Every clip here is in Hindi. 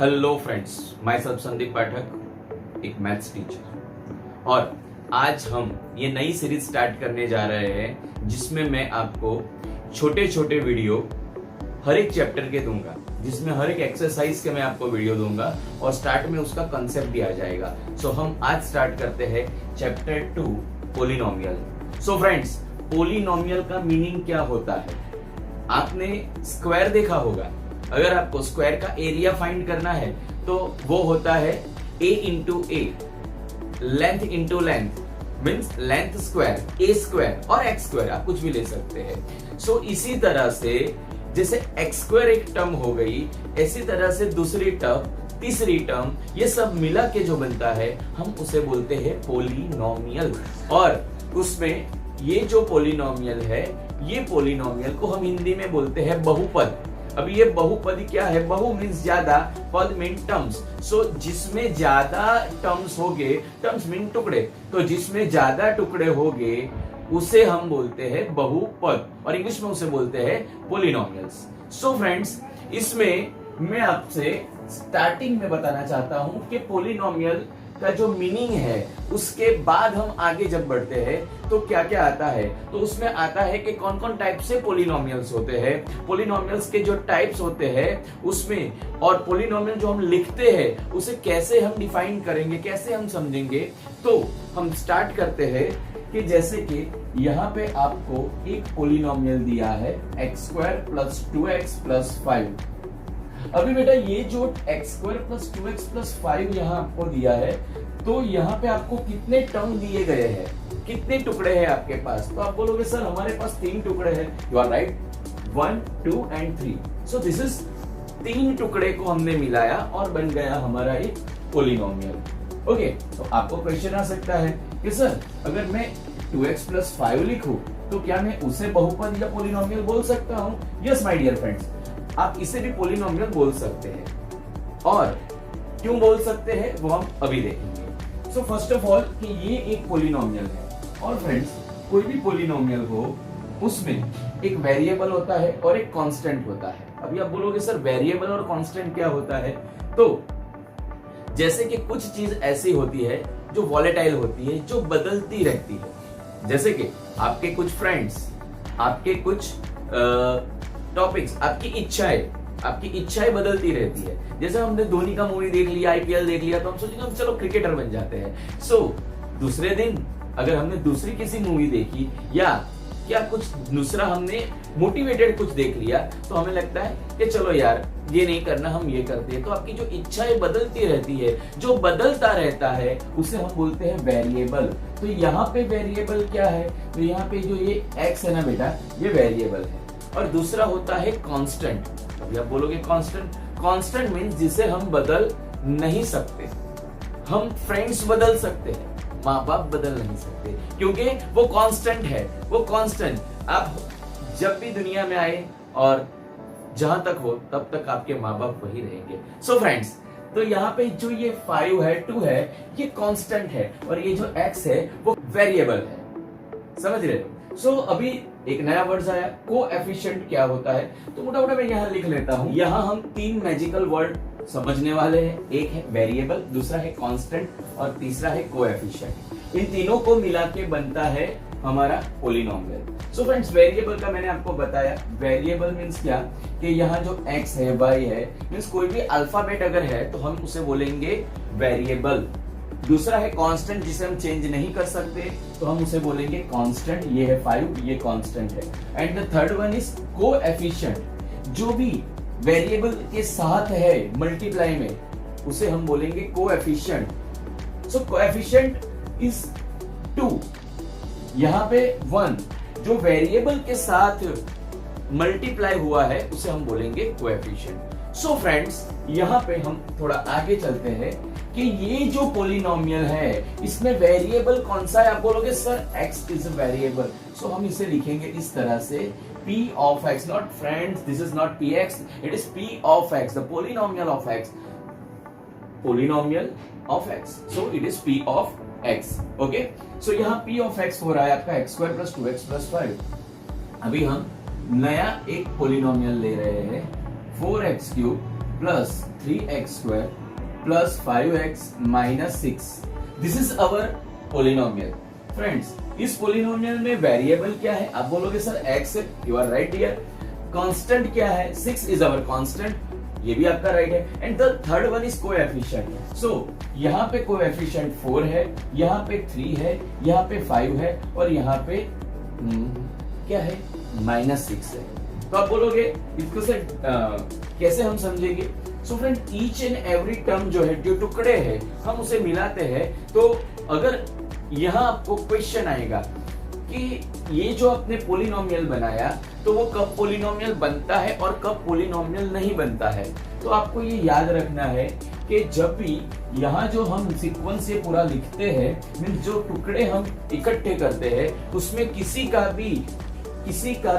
Hello friends, myself Sandeep Pathak, एक मैथ्स टीचर। और आज हम ये नई सीरीज स्टार्ट करने जा रहे हैं जिसमें मैं आपको छोटे छोटे वीडियो हर एक चैप्टर के दूंगा, जिसमें हर एक एक्सरसाइज के मैं आपको वीडियो दूंगा और स्टार्ट में उसका कंसेप्ट भी आ जाएगा। सो हम आज स्टार्ट करते हैं chapter 2 polynomial. So friends, polynomial का मीनिंग क्या होता है? आपने स्क्वायर देखा होगा। अगर आपको स्क्वायर का एरिया फाइंड करना है तो वो होता है a into A, length into length, means length square, A square और एक्स स्क्वायर, आप कुछ भी ले सकते हैं। सो इसी तरह से जैसे एक्स स्क्वायर एक टर्म हो गई, इसी तरह से दूसरी टर्म, तीसरी टर्म, ये सब मिला के जो बनता है हम उसे बोलते हैं पोलिनोमियल। और उसमें ये जो पोलिनोमियल है, ये पोलिनोमियल को हम हिंदी में बोलते हैं बहुपद। अब ये बहुपद क्या है? बहु मीन्स ज्यादा, पद मीन टर्म्स। सो जिसमें ज्यादा टर्म्स होंगे, टर्म्स मीन टुकड़े, तो जिसमें ज्यादा टुकड़े होंगे उसे हम बोलते हैं बहुपद, और इंग्लिश में उसे बोलते हैं पोलिनोमियल्स। सो फ्रेंड्स, इसमें मैं आपसे स्टार्टिंग में बताना चाहता हूं कि पोलिनोमियल का जो मीनिंग है, उसके बाद हम आगे जब बढ़ते हैं तो क्या क्या आता है। तो उसमें आता है कि कौन कौन टाइप से पोलिनोमियल्स होते हैं, पोलिनोमियल्स के जो टाइप्स होते हैं उसमें, और पोलिनोमियल जो हम लिखते हैं उसे कैसे हम डिफाइन करेंगे, कैसे हम समझेंगे। तो हम स्टार्ट करते हैं कि जैसे कि यहाँ पे आपको एक पोलिनोमियल दिया है x square plus 2x plus 5। अभी बेटा ये जो x square plus 2x plus 5 यहाँ आपको दिया है, तो यहाँ पे आपको कितने टर्म दिए गए हैं, कितने टुकड़े हैं आपके पास? तो आप बोलोगे सर हमारे पास 3 टुकड़े हैं। You are right, 1, 2 and 3। So this is 3 टुकड़े को हमने मिलाया और बन गया हमारा एक पोलिनोमियल। ओके, तो आपको क्वेश्चन आ सकता है कि सर अगर मैं 2x प्लस 5 लिखूं तो क्या मैं उसे बहुपद या पोलिनोमियल बोल सकता हूं? यस माय डियर फ्रेंड्स, आप इसे भी पोलिनोमियल बोल सकते हैं। और क्यों बोल सकते हैं वो हम अभी देखेंगे। सो फर्स्ट ऑफ ऑल कि ये एक पोलिनोमियल है, और फ्रेंड्स कोई भी पोलिनोमियल हो उसमें एक वेरिएबल होता है और एक कांस्टेंट होता है। अभी आप बोलोगे सर वेरिएबल और कांस्टेंट क्या होता है? तो जैसे कि कुछ चीज ऐसी होती है जो वॉलेटाइल होती है, जो बदलती रहती है। जैसे कि आपके कुछ फ्रेंड्स, आपके कुछ टॉपिक्स, आपकी इच्छाएं बदलती रहती है। जैसे हमने धोनी का मूवी देख लिया, आईपीएल देख लिया, तो हम सोचेंगे हम चलो क्रिकेटर बन जाते हैं। सो दूसरे दिन अगर हमने दूसरी किसी मूवी देखी या क्या कुछ दूसरा हमने मोटिवेटेड कुछ देख लिया, तो हमें लगता है कि चलो यार ये नहीं करना, हम ये करते हैं। तो आपकी जो इच्छाएं बदलती रहती है, जो बदलता रहता है, उसे हम बोलते हैं वेरिएबल। तो यहाँ पे वेरिएबल क्या है? तो यहाँ पे जो ये एक्स है ना बेटा, ये वेरिएबल है। और दूसरा होता है कांस्टेंट। अभी आप बोलोगे कांस्टेंट, कांस्टेंट मींस जिसे हम बदल नहीं सकते। हम फ्रेंड्स बदल सकते हैं, माँ बाप बदल नहीं सकते, क्योंकि वो कांस्टेंट है। वो कांस्टेंट आप जब भी दुनिया में आए और जहां तक हो तब तक आपके माँ बाप वही रहेंगे। सो फ्रेंड्स, तो यहाँ पे जो ये 5 है, 2 है, ये कांस्टेंट है, और ये जो x है वो वेरिएबल है। समझ रहे हो? सो अभी एक नया वर्ड आया, कोएफिशिएंट क्या होता है? तो मोटा मोटा मैं यहाँ लिख लेता हूँ। यहाँ हम 3 मैजिकल वर्ड समझने वाले हैं। एक है वेरिएबल, दूसरा है कांस्टेंट और तीसरा है कोएफिशिएंट। इन तीनों को मिला के बनता है हमारा पोलिनोमियल। सो फ्रेंड्स, वेरिएबल का मैंने आपको बताया। वेरिएबल मींस क्या कि यहाँ जो x है, y है, मींस कोई भी अल्फाबेट अगर है तो हम उसे बोलेंगे वेरिएबल। दूसरा है कांस्टेंट, जिसे हम चेंज नहीं कर सकते, तो हम उसे बोलेंगे कांस्टेंट। ये है 5, ये कांस्टेंट है। And the third one is coefficient, जो भी वेरिएबल के साथ है मल्टीप्लाई में, उसे हम बोलेंगे कोएफिशिएंट। सो कोएफिशिएंट इज 2, यहाँ पे 1, जो वेरिएबल के साथ मल्टीप्लाई हुआ है उसे हम बोलेंगे कोएफिशिएंट। सो फ्रेंड्स, यहाँ पे हम थोड़ा आगे चलते हैं कि ये जो पोलिनोमियल है इसमें वेरिएबल कौन सा है? आप बोलोगे sir x is a variable. So हम इसे लिखेंगे इस तरह से, p of x, not friends, this is not px, it is p of x, the polynomial of x, polynomial of x, so it is p of x. okay, so यहाँ p of x हो रहा है आपका x square plus 2x plus 5। अभी हम नया एक पोलिनोमियल ले रहे हैं 4x cube plus 3x² plus 5x minus 6। This is our polynomial. Friends, इस पोलिनोमियल में वेरिएबल क्या है? आप बोलोगे सर x है, you are right here. Constant क्या है? 6 इज अवर कांस्टेंट, ये भी आपका राइट है। And the third one is coefficient. So यहाँ पे कोएफिशिएंट 4 है, यहाँ पे 3 है, यहाँ पे 5 है और यहाँ पे क्या है? -6 है। तो आप बोलोगे इसको से कैसे हम समझेंगे? So friend, each and every term जो है, जो टुकड़े हैं, हम उसे मिलाते हैं। तो अगर यहाँ आपको क्वेश्चन आएगा कि ये जो आपने पोलिनोमियल बनाया, तो वो कब पोलिनोमियल बनता है और कब पोलिनोमियल नहीं बनता है, तो आपको ये याद रखना है कि जब भी यहाँ जो हम सीक्वेंस ये पूरा लिखते हैं, मीन्स जो टुकड़े हम इकट्ठे करते हैं, उसमें किसी का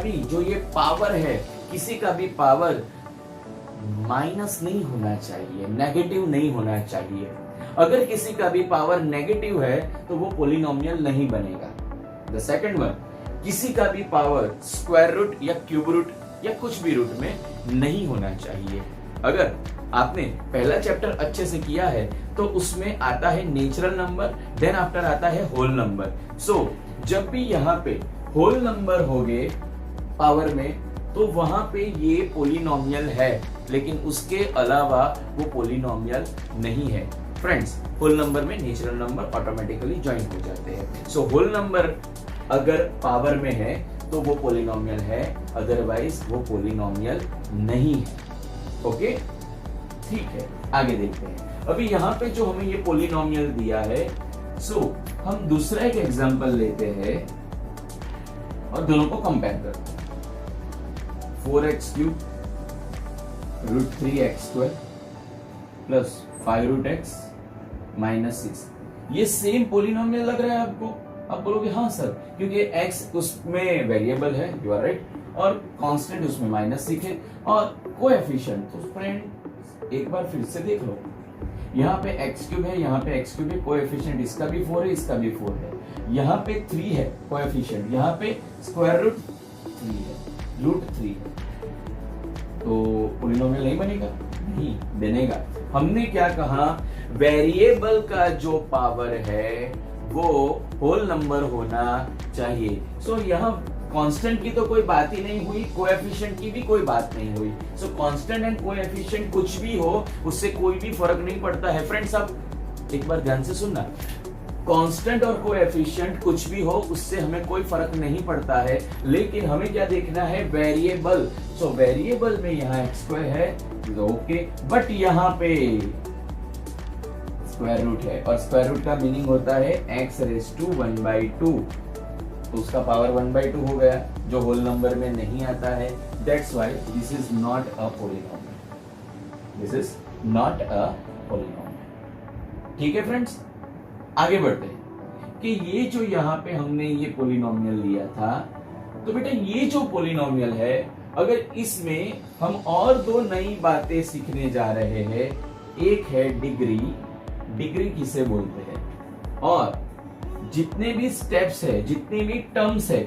भी जो ये पावर है, किसी का भी पावर माइनस नहीं होना चाहिए, नेगेटिव नहीं होना चाहिए। अगर किसी का भी पावर नेगेटिव है तो वो पोलिनोमियल नहीं बनेगा। द सेकंड वन, किसी का भी पावर स्क्वायर रूट या क्यूब रूट या कुछ भी रूट में नहीं होना चाहिए। अगर आपने पहला चैप्टर अच्छे से किया है तो उसमें आता है नेचुरल नंबर, देन आफ्टर आता है होल नंबर। सो जब भी यहाँ पे होल नंबर होंगे पावर में, तो वहां पे ये पोलिनोमियल है, लेकिन उसके अलावा वो पोलिनोमियल नहीं है। फ्रेंड्स, होल नंबर में नेचुरल नंबर ऑटोमेटिकली ज्वाइन हो जाते हैं। सो होल नंबर अगर पावर में है तो वो पोलिनोमियल है, अदरवाइज वो पोलिनोमियल नहीं है। ओके, ठीक है, आगे देखते हैं। अभी यहाँ पे जो हमें ये पोलिनोमियल दिया है, सो हम दूसरा एक एग्जांपल लेते हैं और दोनों को कंपेयर करते हैं। 4x³ √3x² plus 5√x minus 6। ये सेम पोलिनोमियल लग रहा है आपको? आप बोलोगे हाँ सर, क्योंकि x उसमें वेरिएबल है, यू आर राइट, और कांस्टेंट उसमें -6 है, और कोएफिशिएंट तो फ्रेंड एक बार फिर से देख लो, यहाँ पे x³ है, यहाँ पे x³ है, कोएफिशिएंट इसका भी 4 है, इसका भी 4 है, यहाँ पे 3 है कोएफिशिएंट, यहाँ पे स्क्वायर रूट 3 है, √3 है, तो पोलिनोमियल नहीं बनेगा? नहीं बनेगा। हमने क्या कहा? वेरिएबल का जो पावर है वो होल नंबर होना चाहिए। सो यहाँ कांस्टेंट की तो कोई बात ही नहीं हुई, कोएफिशिएंट की भी कोई बात नहीं हुई। सो कांस्टेंट एंड कोएफिशिएंट कुछ भी हो, उससे कोई भी फर्क नहीं पड़ता है। फ्रेंड्स, आप एक बार ध्यान से सुनना, कांस्टेंट और कोएफिशिएंट कुछ भी हो, उससे हमें कोई फर्क नहीं पड़ता है, लेकिन हमें क्या देखना है? वेरिएबल। सो वेरिएबल में यहाँ x² है, ओके, बट यहाँ पे स्क्वायर रूट है, और स्क्वायर रूट का मीनिंग होता है x⁻², तो उसका पावर 1/2 हो गया, जो होल नंबर में नहीं आता है। That's why this is not a polynomial, this is not a polynomial. ठीक है फ्रेंड्स, आगे बढ़ते हैं कि ये जो यहाँ पे हमने ये पोलिनोमियल लिया था, तो बेटा ये जो पोलिनोमियल है, अगर इसमें हम और दो नई बातें सीखने जा रहे हैं। एक है डिग्री, डिग्री किसे बोलते हैं, और जितने भी स्टेप्स है, जितने भी टर्म्स है,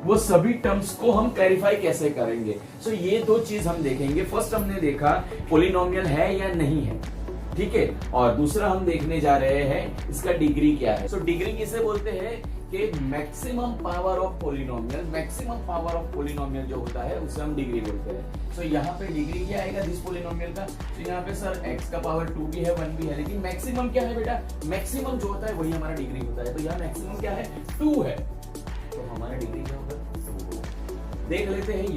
वो सभी टर्म्स को हम क्लैरिफाई कैसे करेंगे। सो ये दो चीज हम देखेंगे। फर्स्ट हमने देखा पोलिनोमियल है या नहीं है, ठीक है, और दूसरा हम देखने जा रहे हैं इसका डिग्री क्या है। सो डिग्री किसे बोलते हैं कि maximum power of polynomial, maximum power of polynomial जो होता है उसे हम डिग्री बोलते हैं। सो यहाँ पे डिग्री क्या आएगा दिस पोलिनोमियल का? तो यहाँ पे सर x का पावर 2 भी है, 1 भी है, लेकिन मैक्सिमम क्या है बेटा? मैक्सिमम जो होता है वही हमारा डिग्री होता है। तो यहाँ मैक्सिमम क्या है? 2 है, तो हमारा डिग्री क्या होगा? 2। देख लेते हैं,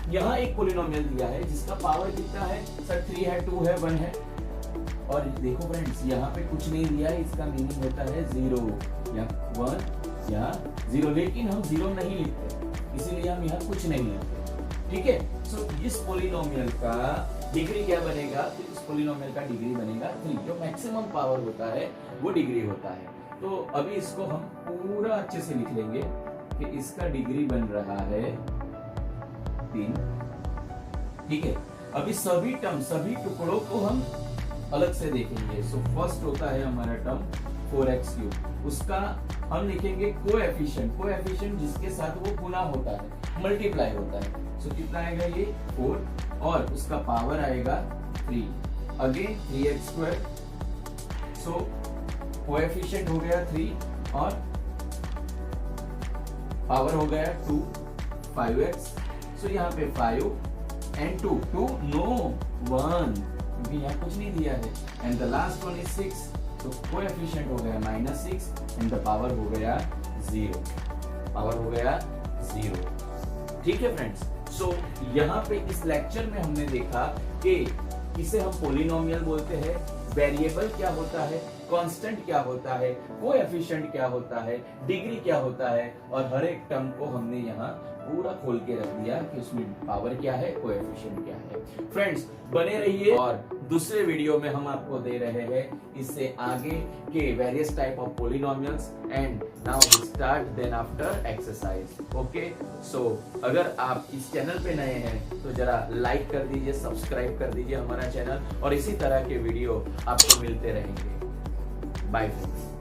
यहाँ एक पोलिनोमियल दिया है जिसका पावर कितना है सर? 3 है, 2 है, 1 है, और देखो फ्रेंड्स यहाँ पे कुछ नहीं दिया है, इसका मीनिंग होता है 0 या 1 या 0, लेकिन हम 0 नहीं लिखते, इसीलिए हम यहाँ कुछ नहीं लिखते। ठीक है, सो इस पोलिनोमियल का डिग्री क्या बनेगा? तो इस पोलिनोमियल का डिग्री बनेगा 3, जो मैक्सिमम पावर होता है वो डिग्री होता है। तो अभी इसको हम पूरा अच्छे से लिख लेंगे कि इसका डिग्री बन रहा है 3। ठीक है, अभी सभी टर्म, सभी टुकड़ों को हम अलग से देखेंगे। सो फर्स्ट होता है हमारा टर्म 4x³, उसका हम लिखेंगे कोएफिशिएंट, कोएफिशिएंट जिसके साथ वो गुना होता है, मल्टीप्लाई होता है। सो कितना आएगा ये 4 और उसका पावर आएगा 3 अगेन 3x²। सो कोएफिशिएंट हो गया 3 और पावर हो गया 2 5x। सो यहाँ पे 5 एंड 2 नो 1 क्योंकि यहाँ कुछ नहीं दिया है and the last one is 6। तो कोएफिशिएंट हो गया -6 एंड द पावर हो गया 0। पावर हो गया 0। ठीक है फ्रेंड्स। सो यहाँ पे इस लेक्चर में हमने देखा कि इसे हम पॉलिनोमियल बोलते हैं, वेरिएबल क्या होता है, कांस्टेंट क्या होता है, कोएफिशिएंट क्या होता है, डिग्री क्या होता है और हर एक टर्म को हमने यहाँ पूरा खोल के रख दिया कि उसमें पावर क्या है, कोएफिशिएंट क्या है। फ्रेंड्स बने रहिए और दूसरे वीडियो में हम आपको दे रहे हैं इससे आगे के various type of polynomials and now we start then after exercise. Okay, so अगर आप इस चैनल पे नए हैं तो जरा लाइक कर दीजिए, सब्सक्राइब कर दीजिए हमारा चैनल और इसी तरह के वीडियो आपको मिलते रहेंगे। Bye friends.